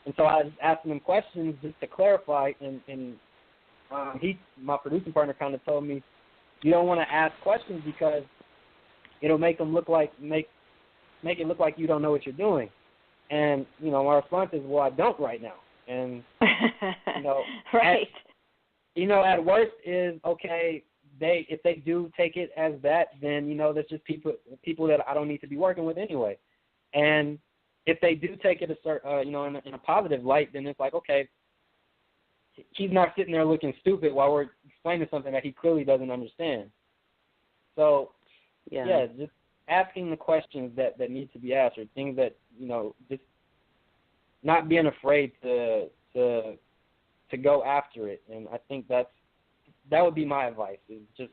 And so I was asking them questions just to clarify, and my producing partner kind of told me, you don't want to ask questions because it'll make them make it look like you don't know what you're doing. And, my response is, well, I don't right now. And, right. At worst is, okay, if they do take it as that, then, that's just people that I don't need to be working with anyway. And if they do take it in a positive light, then it's like, okay, he's not sitting there looking stupid while we're explaining something that he clearly doesn't understand. So, yeah, just asking the questions that need to be asked, or things that, just not being afraid to go after it. And I think that would be my advice. Is just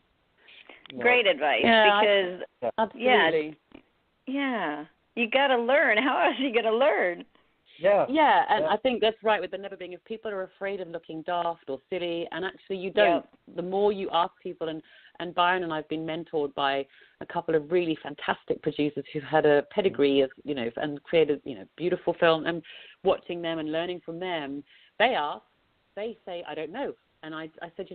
great advice because absolutely. Yeah, you got to learn. How else are you going to learn? Yeah, and I think that's right with the never being. If people are afraid of looking daft or silly, and actually you don't, the more you ask people, and Byron and I have been mentored by a couple of really fantastic producers who've had a pedigree of, and created, beautiful film, and watching them and learning from them, they say, I don't know. And I said,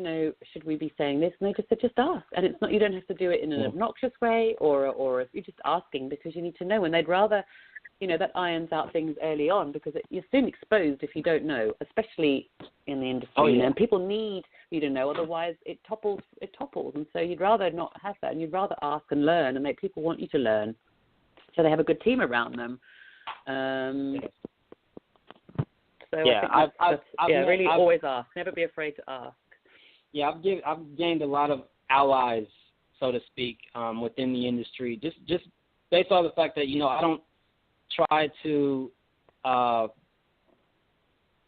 should we be saying this? And they just said, just ask. And it's not, you don't have to do it in an obnoxious way or if you're just asking because you need to know. And they'd rather, that irons out things early on because you're soon exposed if you don't know, especially in the industry. And people need you to know, otherwise it topples. And so you'd rather not have that, and you'd rather ask and learn and make people want you to learn so they have a good team around them. So I've always ask. Never be afraid to ask. Yeah, I've gained a lot of allies, so to speak, within the industry. Just based on the fact that I don't try to.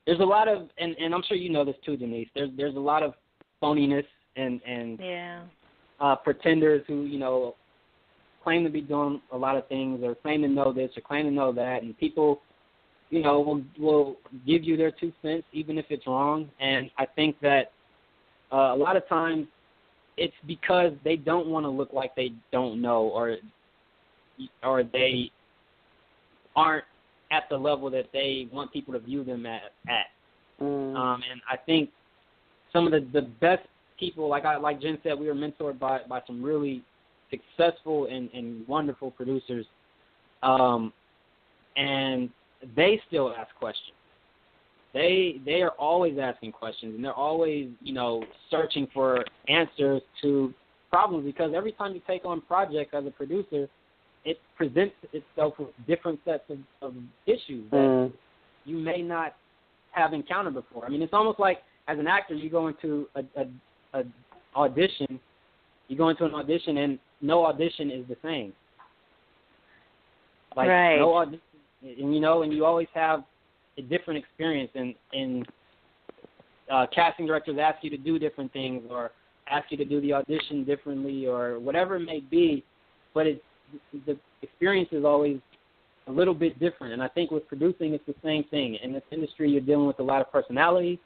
There's a lot of, and I'm sure you know this too, Denise. There's a lot of phoniness and pretenders who claim to be doing a lot of things or claim to know this or claim to know that, and people. Will give you their 2 cents even if it's wrong. And I think that a lot of times it's because they don't want to look like they don't know or they aren't at the level that they want people to view them at. And I think some of the best people, like Jen said, we were mentored by some really successful and wonderful producers. And they still ask questions. They are always asking questions, and they're always, searching for answers to problems because every time you take on projects as a producer, it presents itself with different sets of issues that you may not have encountered before. I mean, it's almost like as an actor, you go into a audition. You go into an audition, and no audition is the same. Like no audition. And and you always have a different experience, and casting directors ask you to do different things, or ask you to do the audition differently, or whatever it may be. But the experience is always a little bit different. And I think with producing, it's the same thing. In this industry, you're dealing with a lot of personalities,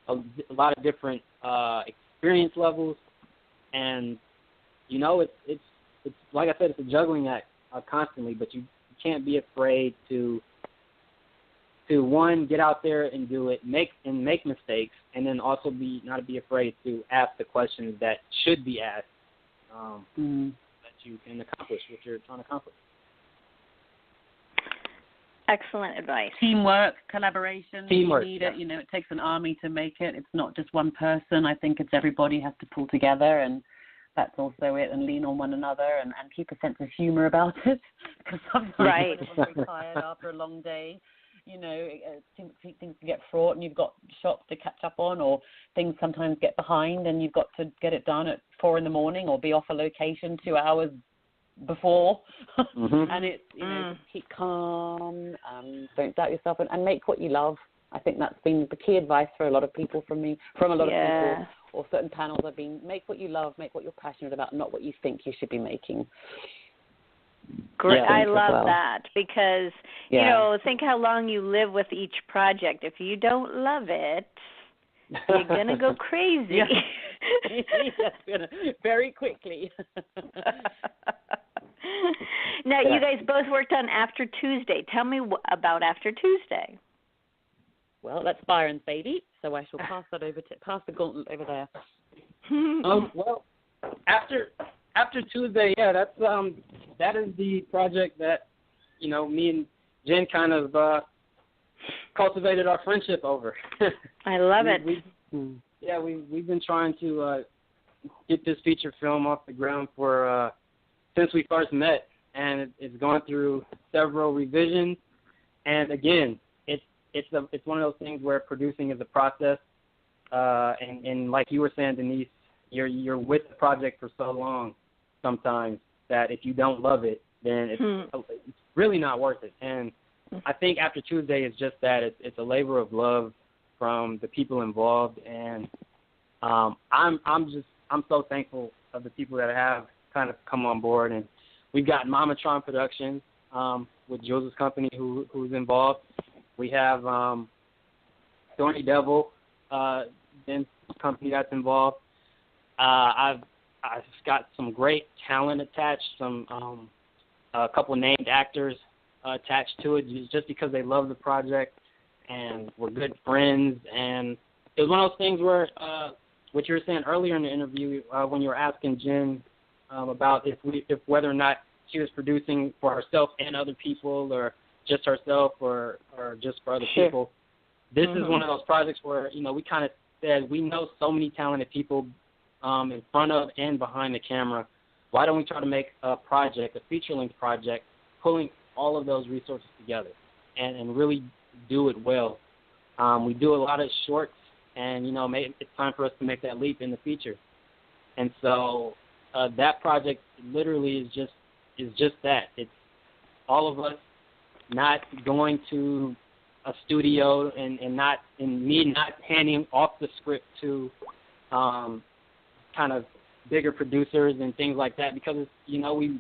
a lot of different experience levels, and it's like I said, it's a juggling act constantly. But you can't be afraid to one, get out there and do it, make mistakes, and then also not be afraid to ask the questions that should be asked, that you can accomplish what you're trying to accomplish. Excellent advice. Teamwork, collaboration. Teamwork. You need it. It takes an army to make it. It's not just one person. I think everybody has to pull together, and that's also it, and lean on one another and keep a sense of humor about it. Because sometimes everyone's very tired after a long day. Things can get fraught and you've got shots to catch up on, or things sometimes get behind and you've got to get it done at 4 a.m. or be off a location 2 hours before. And it's, just keep calm, don't doubt yourself, and make what you love. I think that's been the key advice for a lot of people from a lot of people. Or certain panels I've been, make what you love, make what you're passionate about, not what you think you should be making. Great. I love that because, think how long you live with each project. If you don't love it, you're going to go crazy. Very quickly. Now, you guys both worked on After Tuesday. Tell me about After Tuesday. Well, that's Byron's baby, so I shall pass the gauntlet over there. Well, after Tuesday, that is the project that me and Jen kind of cultivated our friendship over. I love it. We've been trying to get this feature film off the ground for since we first met, and it's gone through several revisions. And again, it's one of those things where producing is a process, and like you were saying, Denise, you're with the project for so long sometimes that if you don't love it, then it's really not worth it. And I think After Tuesday is just that. It's a labor of love from the people involved, and I'm so thankful of the people that have kind of come on board. And we've got Mamatron Productions with Jules' company who's involved. We have Thorny Devil, Ben's company that's involved. I've got some great talent attached, a couple named actors attached to it just because they love the project and we're good friends. And it was one of those things where what you were saying earlier in the interview when you were asking Jen about if whether or not she was producing for herself and other people, or just herself, or just for other people. This is one of those projects where, we kind of said we know so many talented people in front of and behind the camera. Why don't we try to make a project, a feature-length project, pulling all of those resources together and really do it well. We do a lot of shorts, and, it's time for us to make that leap in the feature. And so that project literally is just that. It's all of us not going to a studio and me not handing off the script to kind of bigger producers and things like that, because it's,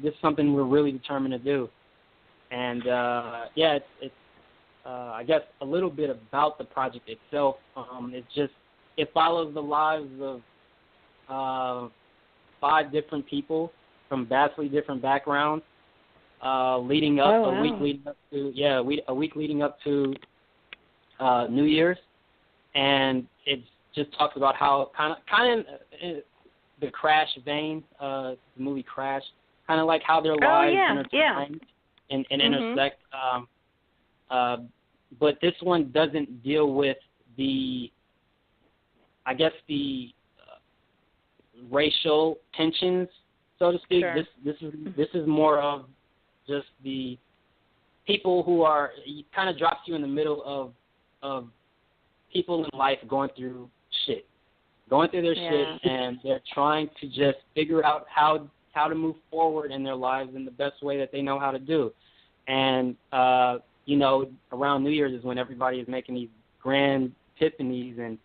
this is something we're really determined to do. And it's I guess a little bit about the project itself. It follows the lives of 5 different people from vastly different backgrounds, leading up a week leading up to New Year's, and it just talks about how kind of the Crash vein, the movie Crash, kind of like how their lives intertwine and intersect. But this one doesn't deal with the racial tensions, so to speak. Sure. This is more of just the people who are, it kind of drops you in the middle of people in life going through their shit, and they're trying to just figure out how to move forward in their lives in the best way that they know how to do. And around New Year's is when everybody is making these grand epiphanies and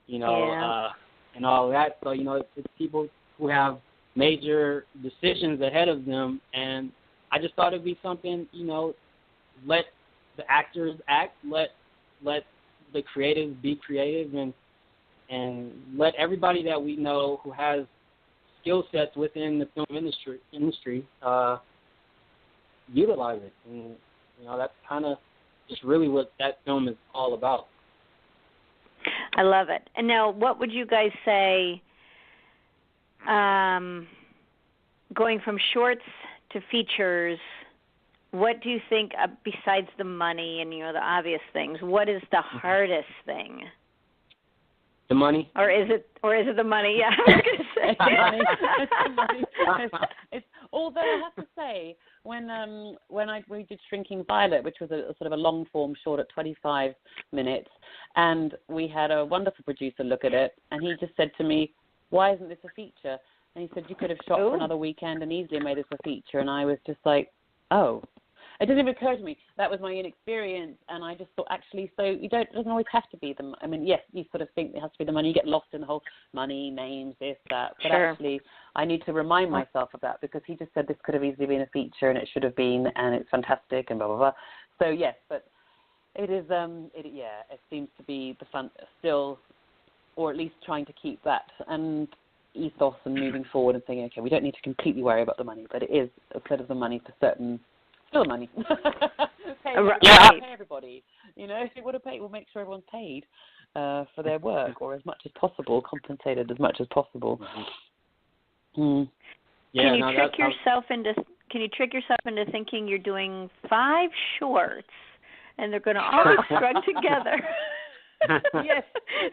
and all that. So it's people who have major decisions ahead of them, and I just thought it'd be something, let the actors act, let the creatives be creative, and let everybody that we know who has skill sets within the film industry utilize it. And that's kind of just really what that film is all about. I love it. And now, what would you guys say, going from shorts to features, what do you think, besides the money and, the obvious things, what is the hardest thing? The money? Or is it the money? Yeah, I was going to say. It's the money. Although I have to say, when we did Shrinking Violet, which was a sort of a long form short at 25 minutes, and we had a wonderful producer look at it, and he just said to me, "Why isn't this a feature?" And he said, "You could have shot for another weekend and easily made this a feature." And I was just like, "Oh." It didn't even occur to me. That was my inexperience, and I just thought, actually, so it doesn't always have to be yes, you sort of think it has to be the money. You get lost in the whole money, names, this, that. But actually, I need to remind myself of that, because he just said this could have easily been a feature, and it should have been, and it's fantastic, and blah, blah, blah. So, yes, but it is, it seems to be the fun still, or at least trying to keep that and ethos and moving forward and thinking, okay, we don't need to completely worry about the money, but it is a bit of the money for certain. Still money. pay everybody. If you want to pay, we'll make sure everyone's paid for their work, or as much as possible, compensated as much as possible. Can you trick yourself into thinking you're doing 5 shorts and they're going to all be strung together? Yes,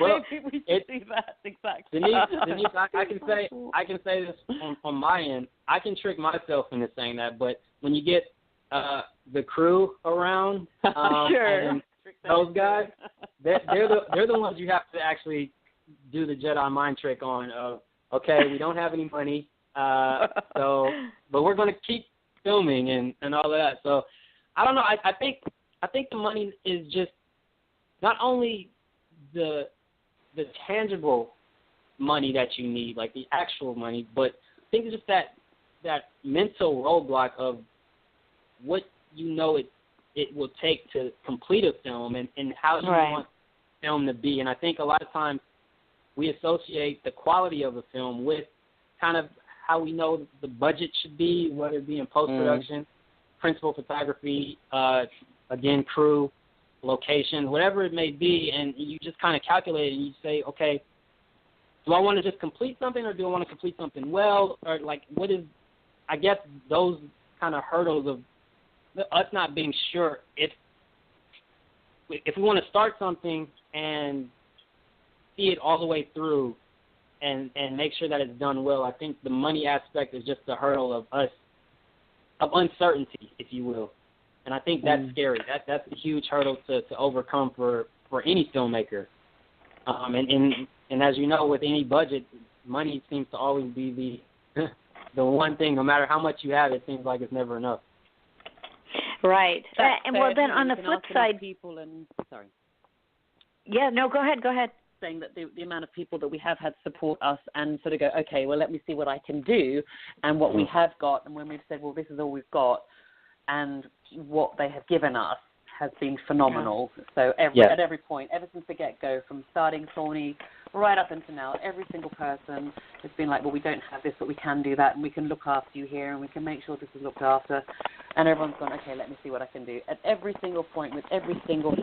well, maybe we should do that exactly. Denise, I can say this on my end. I can trick myself into saying that, but when you get the crew around, and those guys, they're the ones you have to actually do the Jedi mind trick on. Okay, we don't have any money, but we're going to keep filming and all of that. So I don't know. I think the money is just not only the tangible money that you need, like the actual money, but I think it's just that mental roadblock of what it will take to complete a film and how you want film to be. And I think a lot of times we associate the quality of a film with kind of how we know the budget should be, whether it be in post-production, principal photography, again, crew, location, whatever it may be, and you just kind of calculate it and you say, okay, do I want to just complete something or do I want to complete something well? Or like what is, I guess those kind of hurdles of us not being sure if we want to start something and see it all the way through and make sure that it's done well. I think the money aspect is just the hurdle of uncertainty, if you will. And I think that's scary. That's a huge hurdle to overcome for any filmmaker. And as you know, with any budget, money seems to always be the one thing. No matter how much you have, it seems like it's never enough. Right. And well, then on the flip side, people and sorry. Yeah. No. Go ahead. Saying that the amount of people that we have had support us and sort of go, okay, well, let me see what I can do and what we have got. And when we've said, well, this is all we've got, and what they have given us has been phenomenal. So at every point, ever since the get-go, from starting Sony right up until now, every single person has been like, well, we don't have this, but we can do that, and we can look after you here, and we can make sure this is looked after. And everyone's gone, okay, let me see what I can do. At every single point with every single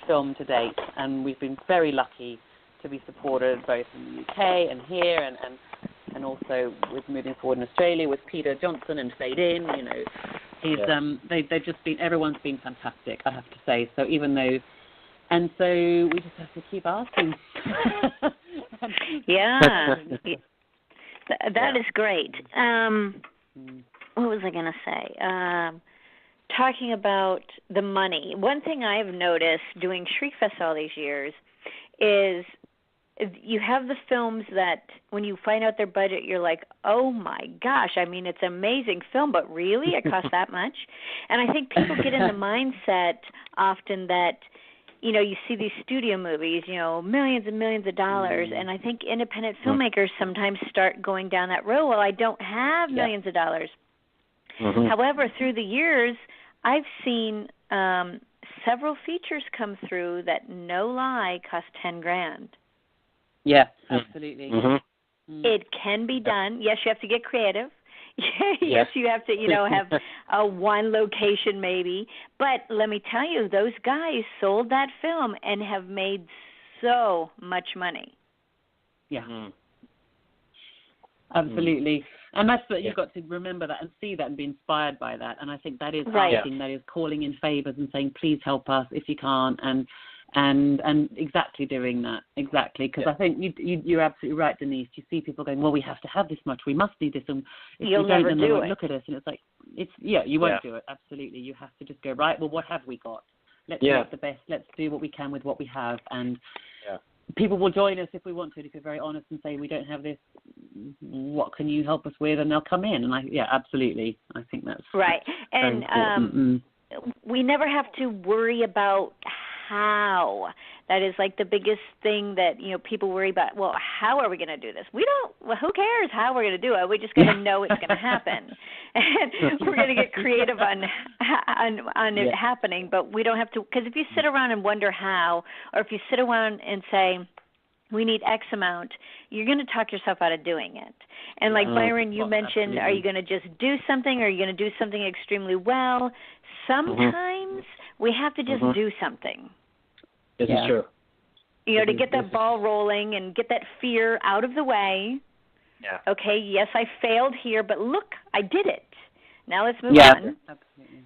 film to date, and we've been very lucky to be supported both in the UK and here, and also with moving forward in Australia with Peter Johnson and Fade In. You know, they've just been, everyone's been fantastic, I have to say. So even though, and so we just have to keep asking. That is great. What was I going to say? Talking about the money. One thing I've noticed doing Shriekfest all these years is you have the films that when you find out their budget, you're like, oh, my gosh, I mean, it's an amazing film, but really it costs that much? And I think people get in the mindset often that, you know, you see these studio movies, you know, millions and millions of dollars, and I think independent filmmakers sometimes start going down that road. Well, I don't have millions of dollars. However, through the years, I've seen several features come through that, no lie, cost $10,000. Yeah, absolutely. It can be done. Yes, you have to get creative. Yes, you have to, you know, have one location maybe. But let me tell you, those guys sold that film and have made so much money. Yeah. Absolutely. And that's what you've got to remember that and see that and be inspired by that. And I think that is asking, that is calling in favors and saying, please help us if you can't, and exactly doing that, because I think you're absolutely right, Denise. You see people going, well, we have to have this much, we must do this, and if you'll we don't, never then do they won't it. look at us, and it's like, you won't do it, absolutely. You have to just go, right, well, what have we got? Let's make the best, let's do what we can with what we have, and people will join us if we want to, if you're very honest and say, we don't have this, what can you help us with, and they'll come in, and absolutely, I think that's right. And we never have to worry about how. That is like the biggest thing that, you know, people worry about. Well, how are we going to do this? We don't. Well, who cares how we're going to do it? We're just going to know it's going to happen, and we're going to get creative on it happening. But we don't have to, because if you sit around and wonder how, or if you sit around and say, we need X amount, you're going to talk yourself out of doing it. And like Byron, you mentioned, are you going to just do something, or are you going to do something extremely well? Sometimes we have to just do something. This is true. You know, to get that ball rolling and get that fear out of the way. Yeah. Okay, yes, I failed here, but look, I did it. Now let's move on. Absolutely.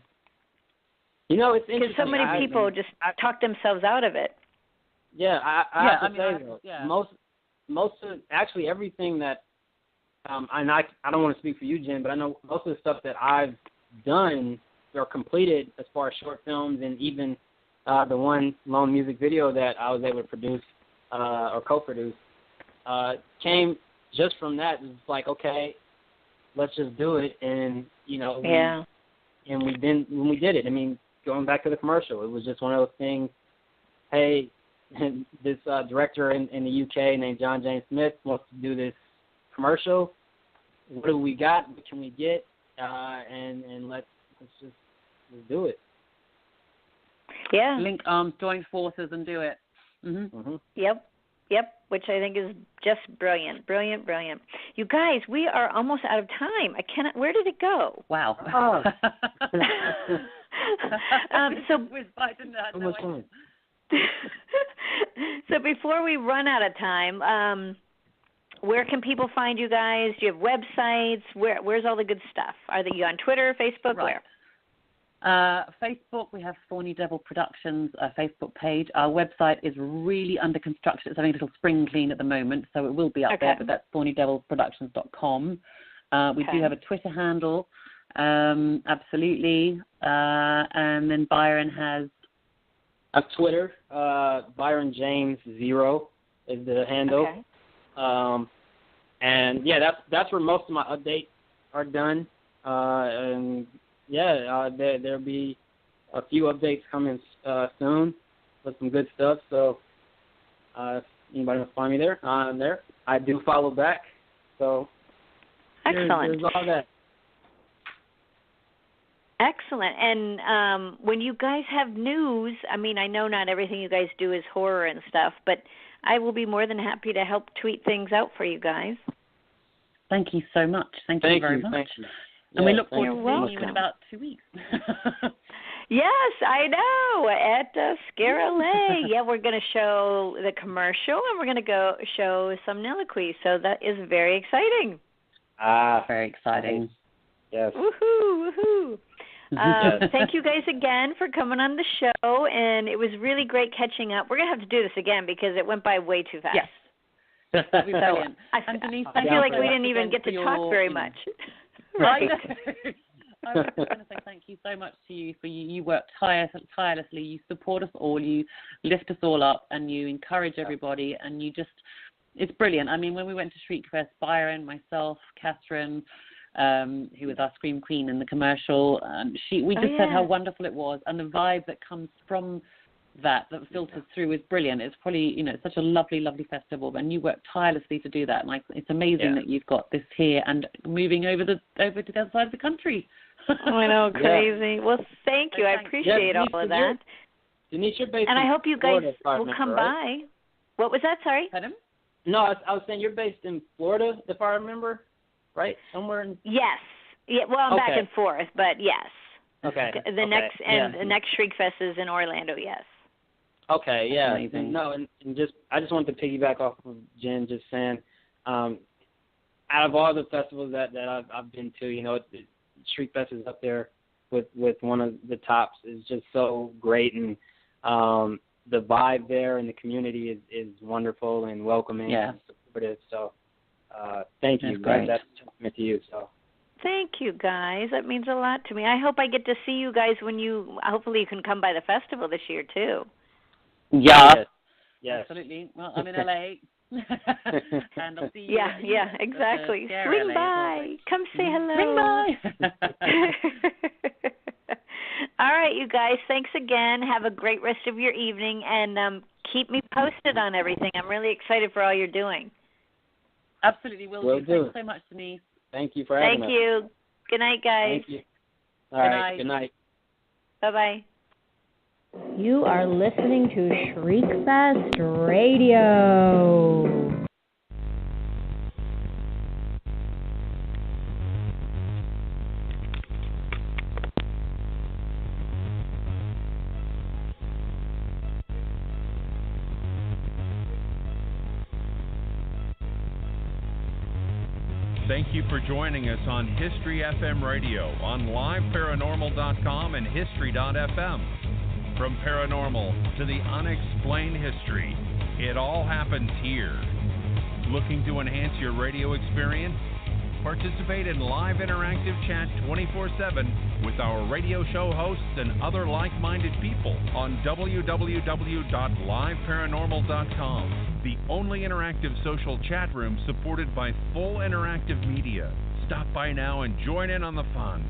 You know, it's interesting. Because so many people just talk themselves out of it. Yeah, I have to say, though, most of, actually everything that, and I don't want to speak for you, Jen, but I know most of the stuff that I've done or completed as far as short films, and even the one lone music video that I was able to produce or co-produce came just from that. It's like, okay, let's just do it, and you know, when we did it. I mean, going back to the commercial, it was just one of those things. Hey, this director in the UK named John James Smith wants to do this commercial. What do we got? What can we get? And let's do it. Yeah. Link arms, join forces, and do it. Mm-hmm. Mm-hmm. Yep, which I think is just brilliant. You guys, we are almost out of time. I cannot. Where did it go? Wow. Oh. So before we run out of time, where can people find you guys? Do you have websites? Where's all the good stuff? Are you on Twitter, Facebook, right. Where? Facebook, we have Thorny Devil Productions Facebook page. Our website is really under construction. It's having a little spring clean at the moment, so it will be up there, but that's thornydevilproductions.com. We do have a Twitter handle, absolutely. And then Byron has... Twitter, Byron James 0 is the handle. Okay. And yeah, that's where most of my updates are done. And yeah, there'll be a few updates coming soon with some good stuff. So if anybody wants to find me there, I'm there. I do follow back. So excellent. There's all that. Excellent. And when you guys have news, I mean, I know not everything you guys do is horror and stuff, but I will be more than happy to help tweet things out for you guys. Thank you so much. Thank you very much. Thank you. And we look forward to seeing you in about 2 weeks. Yes, I know, at Scarlet. Yeah, we're going to show the commercial, and we're going to go show some Niliquis, so that is very exciting. Very exciting. Yes. Woohoo. Thank you guys again for coming on the show, and it was really great catching up. We're going to have to do this again because it went by way too fast. Yes. That'd be brilliant. I feel like we didn't even get to talk very much. Right. I was going to say thank you so much to you for you work tirelessly. You support us all. You lift us all up, and you encourage everybody. And you it's brilliant. I mean, when we went to Shriekfest, Byron, myself, Catherine, who was our Scream Queen in the commercial, we just said how wonderful it was, and the vibe that comes from that filters through is brilliant. It's probably, it's such a lovely, lovely festival, and you work tirelessly to do that. And it's amazing that you've got this here and moving over to the other side of the country. I know, crazy. Well, thank you. I appreciate all of that. Denise, you're based and in I hope you guys Florida, will come by. What was that? Sorry? Pardon? No, I was saying you're based in Florida, if I remember, right? Somewhere in... Yes. Yeah. Well, I'm back and forth, but yes. Okay. The next Shriekfest is in Orlando. Yes. Okay. Yeah. Amazing. No, and I just wanted to piggyback off of Jen just saying, out of all the festivals that I've been to, Shriekfest is up there with one of the tops. It's just so great, and the vibe there and the community is wonderful and welcoming and supportive. So thank you. Great. That's a testament to you. So. Thank you, guys. That means a lot to me. I hope I get to see you guys hopefully you can come by the festival this year, too. Yeah. Yes. Absolutely. Well, I'm in LA. And I'll see you. Yeah, exactly. Swing by. Come say hello. Swing by. All right, you guys. Thanks again. Have a great rest of your evening, and keep me posted on everything. I'm really excited for all you're doing. Absolutely. Will do. Thanks so much, Denise. Thank you for having us. Thank you. Good night, guys. Thank you. All right. Good night. Bye-bye. You are listening to Shriekfest Radio. Thank you for joining us on History FM Radio on liveparanormal.com and history.fm. From paranormal to the unexplained history, it all happens here. Looking to enhance your radio experience? Participate in live interactive chat 24/7 with our radio show hosts and other like-minded people on www.liveparanormal.com, the only interactive social chat room supported by full interactive media. Stop by now and join in on the fun.